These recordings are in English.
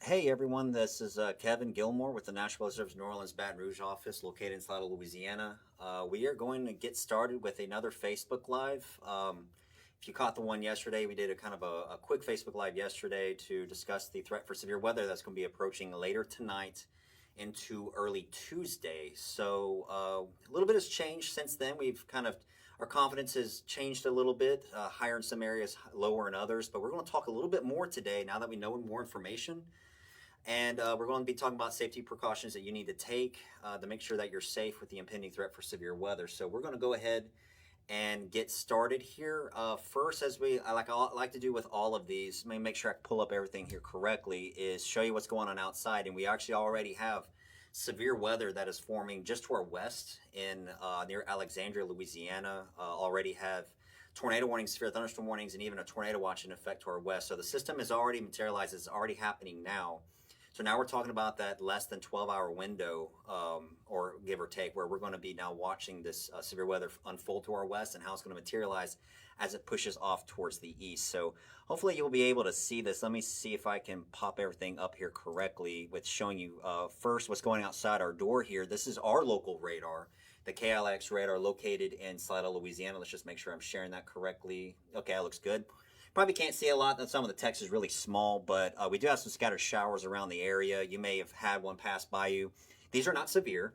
Hey everyone, this is Kevin Gilmore with the National Weather Service New Orleans Baton Rouge office located in Slidell, Louisiana. We are going to get started with another Facebook Live. If you caught the one yesterday, we did a kind of a quick Facebook Live yesterday to discuss the threat for severe weather that's going to be approaching later tonight into early Tuesday. So a little bit has changed since then. We've kind of our confidence has changed a little bit, higher in some areas, lower in others. But we're going to talk a little bit more today now that we know more information. And we're going to be talking about safety precautions that you need to take to make sure that you're safe with the impending threat for severe weather. So we're going to go ahead and get started here. First, as I like to do with all of these, let me make sure I pull up everything here correctly, is show you what's going on outside. And we actually already have severe weather that is forming just to our west in near Alexandria, Louisiana. Already have tornado warnings, severe thunderstorm warnings, and even a tornado watch in effect to our west. So the system is already materialized. It's already happening now. So now we're talking about that less than 12-hour window, or give or take, where we're going to be now watching this severe weather unfold to our west and how it's going to materialize as it pushes off towards the east. So hopefully you'll be able to see this. Let me see if I can pop everything up here correctly with showing you first what's going outside our door here. This is our local radar, the KLX radar located in Slidell, Louisiana. Let's just make sure I'm sharing that correctly. Okay, that looks good. Probably can't see a lot. Some of the text is really small, but we do have some scattered showers around the area. You may have had one pass by you. These are not severe.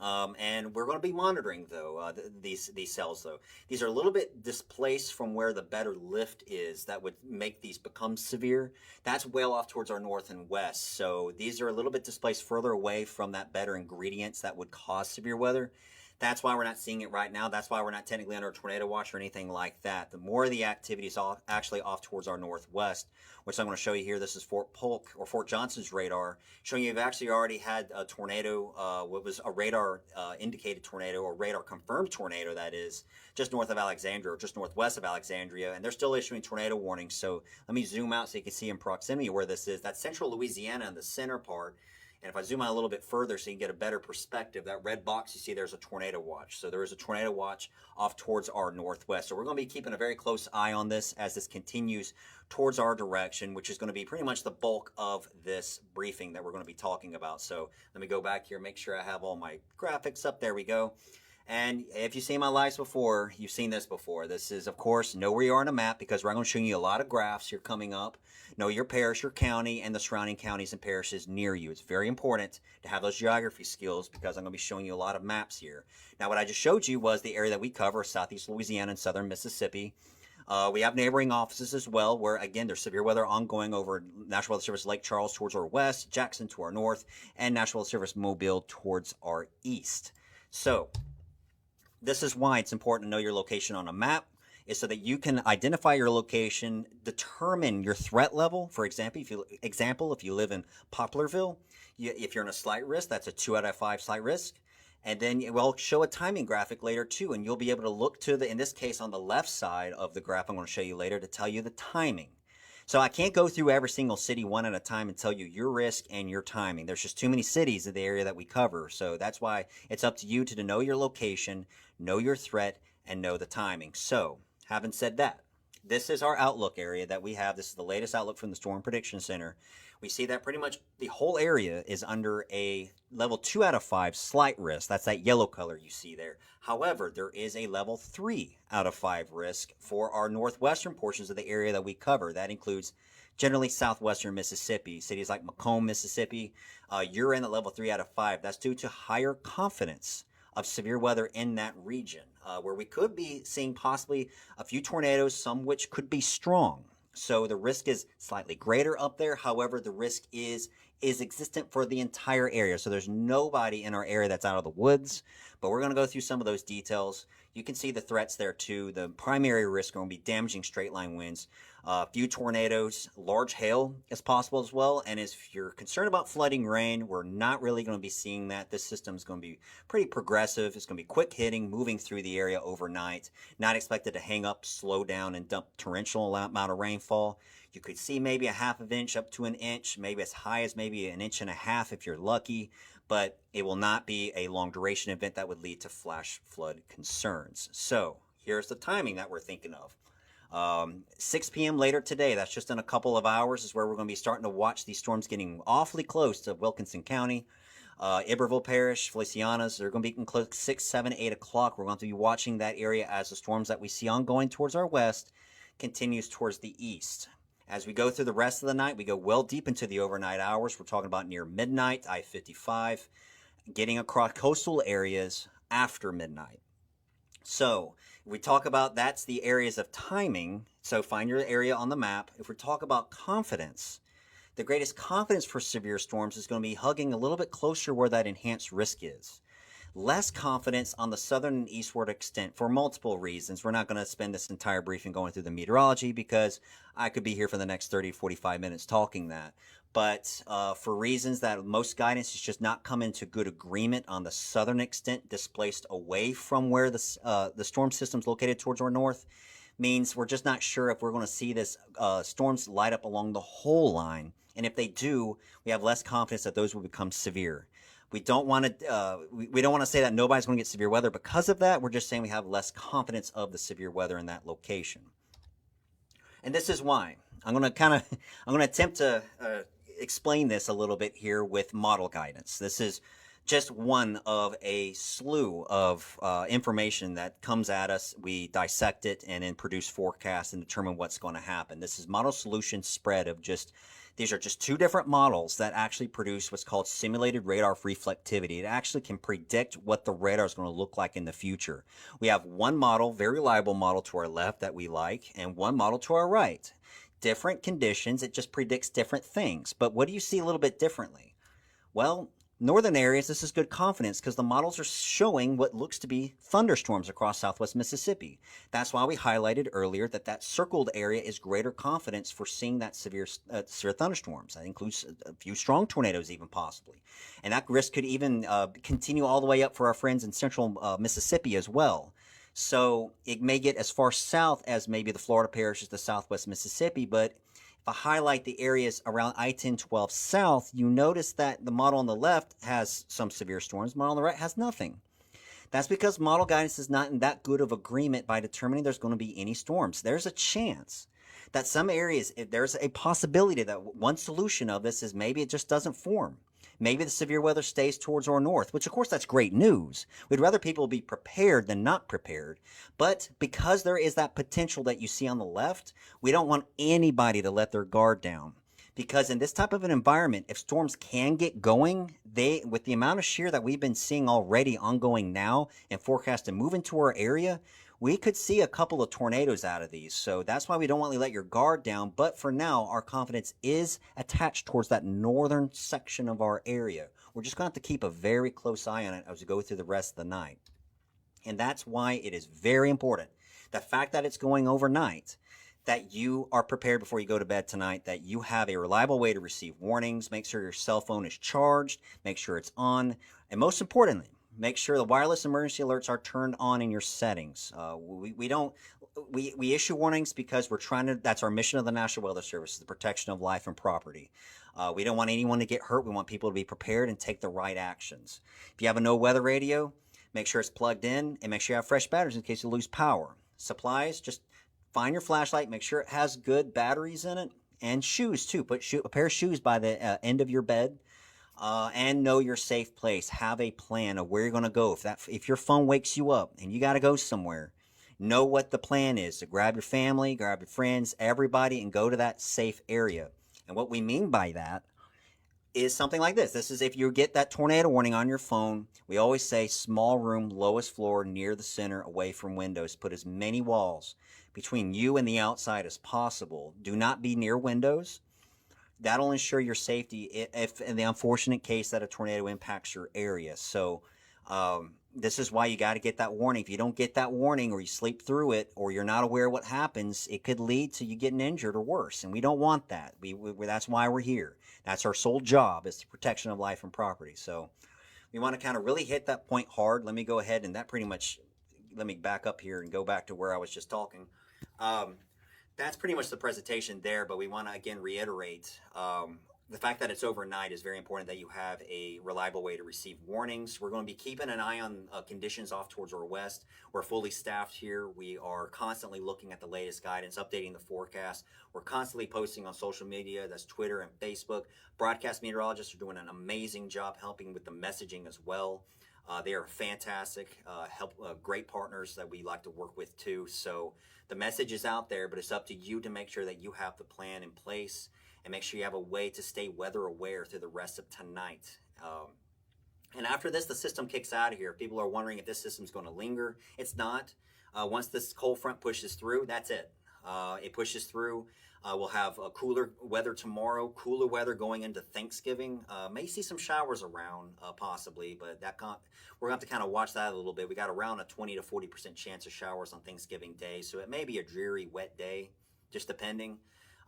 And we're going to be monitoring, though, these cells, though. These are a little bit displaced from where the better lift is that would make these become severe. That's well off towards our north and west. So these are a little bit displaced further away from that better ingredients that would cause severe weather. That's why we're not seeing it right now. That's why we're not technically under a tornado watch or anything like that. The more of the activity is actually off towards our northwest, which I'm going to show you here. This is Fort Polk or Fort Johnson's radar, showing you've actually already had a tornado, what was a radar indicated tornado or radar confirmed tornado, that is, just north of Alexandria or just northwest of Alexandria. And they're still issuing tornado warnings. So let me zoom out so you can see in proximity where this is. That's central Louisiana in the center part. And if I zoom out a little bit further so you can get a better perspective, that red box you see, there's a tornado watch. So there is a tornado watch off towards our northwest. So we're going to be keeping a very close eye on this as this continues towards our direction, which is going to be pretty much the bulk of this briefing that we're going to be talking about. So let me go back here, make sure I have all my graphics up. There we go. And if you've seen my lives before, you've seen this before. This is, of course, know where you are on a map, because we're going to show you a lot of graphs here coming up. Know your parish, your county, and the surrounding counties and parishes near you. It's very important to have those geography skills, because I'm going to be showing you a lot of maps here. Now, what I just showed you was the area that we cover, southeast Louisiana and southern Mississippi. We have neighboring offices as well, where, again, there's severe weather ongoing over National Weather Service Lake Charles towards our west, Jackson to our north, and National Weather Service Mobile towards our east. So this is why it's important to know your location on a map, is so that you can identify your location, determine your threat level. For example, if you live in Poplarville, if you're in a slight risk, that's a 2 out of 5 slight risk. And then we'll show a timing graphic later too, and you'll be able to look to in this case, on the left side of the graph I'm going to show you later, to tell you the timing. So I can't go through every single city one at a time and tell you your risk and your timing. There's just too many cities in the area that we cover. So that's why it's up to you to know your location, know your threat, and know the timing. So having said that, this is our outlook area that we have. This is the latest outlook from the Storm Prediction Center. We see that pretty much the whole area is under a level 2 out of 5 slight risk. That's that yellow color you see there. However, there is a level 3 out of 5 risk for our northwestern portions of the area that we cover. That includes generally southwestern Mississippi, cities like Macomb, Mississippi. You're in at level 3 out of 5. That's due to higher confidence of severe weather in that region, where we could be seeing possibly a few tornadoes, some which could be strong. So the risk is slightly greater up there. However, the risk is existent for the entire area. So there's nobody in our area that's out of the woods, but we're going to go through some of those details. You can see the threats there too. The primary risk are going to be damaging straight line winds, a few tornadoes, large hail is possible as well. And if you're concerned about flooding rain, we're not really going to be seeing that. This system is going to be pretty progressive. It's going to be quick hitting, moving through the area overnight, not expected to hang up, slow down, and dump torrential amount of rainfall. You could see maybe a half of an inch up to an inch, maybe as high as maybe an inch and a half if you're lucky, but it will not be a long duration event that would lead to flash flood concerns. So here's the timing that we're thinking of. 6 p.m. later today, that's just in a couple of hours, is where we're going to be starting to watch these storms getting awfully close to Wilkinson County. Iberville Parish, Felicianas, they're going to be getting close 6, 7, 8 o'clock. We're going to be watching that area as the storms that we see ongoing towards our west continues towards the east. As we go through the rest of the night, we go well deep into the overnight hours. We're talking about near midnight, I-55, getting across coastal areas after midnight. So if we talk about that's the areas of timing, so find your area on the map. If we talk about confidence, the greatest confidence for severe storms is going to be hugging a little bit closer where that enhanced risk is. Less confidence on the southern and eastward extent for multiple reasons. We're not going to spend this entire briefing going through the meteorology because I could be here for the next 30 to 45 minutes talking that. But for reasons that most guidance is just not come into good agreement on the southern extent, displaced away from where the storm system's located towards our north, means we're just not sure if we're going to see this storms light up along the whole line. And if they do, we have less confidence that those will become severe. We don't want to we don't want to say that nobody's going to get severe weather because of that. We're just saying we have less confidence of the severe weather in that location. And this is why I'm going to attempt to explain this a little bit here with model guidance. This is just one of a slew of information that comes at us. We dissect it and then produce forecasts and determine what's going to happen. This is model solution spread of just these are just two different models that actually produce what's called simulated radar reflectivity. It actually can predict what the radar is going to look like in the future. We have one model, very reliable model to our left that we like, and one model to our right. Different conditions, it just predicts different things. But what do you see a little bit differently? Well, northern areas, this is good confidence because the models are showing what looks to be thunderstorms across southwest Mississippi. That's why we highlighted earlier that circled area is greater confidence for seeing that severe thunderstorms. That includes a few strong tornadoes even possibly. And that risk could even continue all the way up for our friends in central Mississippi as well. So it may get as far south as maybe the Florida parishes to southwest Mississippi, but if I highlight the areas around I-10-12 south, you notice that the model on the left has some severe storms, the model on the right has nothing. That's because model guidance is not in that good of agreement by determining there's going to be any storms. There's a chance that some areas, if there's a possibility that one solution of this is maybe it just doesn't form. Maybe the severe weather stays towards our north, which of course that's great news. We'd rather people be prepared than not prepared. But because there is that potential that you see on the left, we don't want anybody to let their guard down. Because in this type of an environment, if storms can get going, with the amount of shear that we've been seeing already ongoing now and forecast to move into our area, we could see a couple of tornadoes out of these. So that's why we don't want to let your guard down. But for now, our confidence is attached towards that northern section of our area. We're just going to have to keep a very close eye on it as we go through the rest of the night. And that's why it is very important. The fact that it's going overnight, that you are prepared before you go to bed tonight, that you have a reliable way to receive warnings, make sure your cell phone is charged, make sure it's on, and most importantly, make sure the wireless emergency alerts are turned on in your settings. We issue warnings because we're trying to, that's our mission of the National Weather Service, the protection of life and property. We don't want anyone to get hurt. We want people to be prepared and take the right actions. If you have a no weather radio, make sure it's plugged in and make sure you have fresh batteries in case you lose power. Supplies, just find your flashlight, make sure it has good batteries in it, and shoes too. Put a pair of shoes by the end of your bed. And know your safe place. Have a plan of where you're going to go. If your phone wakes you up and you got to go somewhere, know what the plan is to grab your family, grab your friends, everybody, and go to that safe area. And what we mean by that is something like this. This is if you get that tornado warning on your phone, we always say small room, lowest floor, near the center, away from windows. Put as many walls between you and the outside as possible. Do not be near windows. That'll ensure your safety if in the unfortunate case that a tornado impacts your area. So this is why you got to get that warning. If you don't get that warning or you sleep through it or you're not aware of what happens, it could lead to you getting injured or worse. And we don't want that. That's why we're here. That's our sole job, is the protection of life and property. So we want to kind of really hit that point hard. Let me go ahead and let me back up here and go back to where I was just talking. That's pretty much the presentation there, but we want to again reiterate the fact that it's overnight is very important, that you have a reliable way to receive warnings. We're going to be keeping an eye on conditions off towards our west. We're fully staffed here. We are constantly looking at the latest guidance, updating the forecast. We're constantly posting on social media, that's Twitter and Facebook. Broadcast meteorologists are doing an amazing job helping with the messaging as well. They are fantastic, great partners that we like to work with too. So the message is out there, but it's up to you to make sure that you have the plan in place and make sure you have a way to stay weather aware through the rest of tonight. And after this, the system kicks out of here. People are wondering if this system's going to linger. It's not. Once this cold front pushes through, that's it. It pushes through. We'll have cooler weather tomorrow, cooler weather going into Thanksgiving. May see some showers around possibly, but we're going to have to kind of watch that a little bit. We got around a 20 to 40% chance of showers on Thanksgiving Day, so it may be a dreary, wet day, just depending.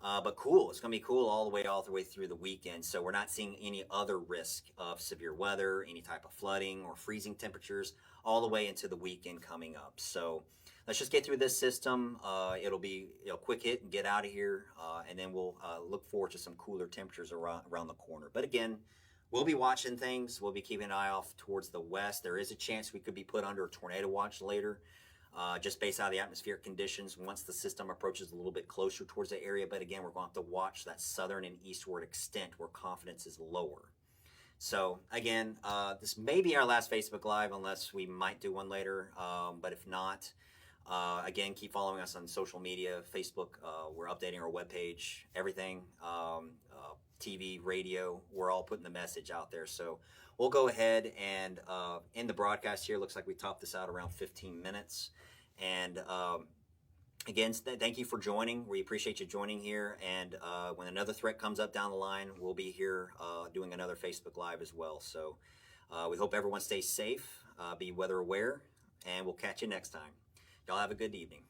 But cool. It's going to be cool all the way through the weekend. So we're not seeing any other risk of severe weather, any type of flooding or freezing temperatures all the way into the weekend coming up. So let's just get through this system. It'll be a quick hit and get out of here. And then we'll look forward to some cooler temperatures around the corner. But again, we'll be watching things. We'll be keeping an eye off towards the west. There is a chance we could be put under a tornado watch later. Just based on the atmospheric conditions once the system approaches a little bit closer towards the area. But again, we're going to have to watch that southern and eastward extent where confidence is lower. So again, this may be our last Facebook Live unless we might do one later. But if not, again, keep following us on social media, Facebook. We're updating our webpage, everything, TV, radio. We're all putting the message out there. So we'll go ahead and end the broadcast here. Looks like we topped this out around 15 minutes. And again, thank you for joining. We appreciate you joining here. And when another threat comes up down the line, we'll be here doing another Facebook Live as well. So we hope everyone stays safe, be weather aware, and we'll catch you next time. Y'all have a good evening.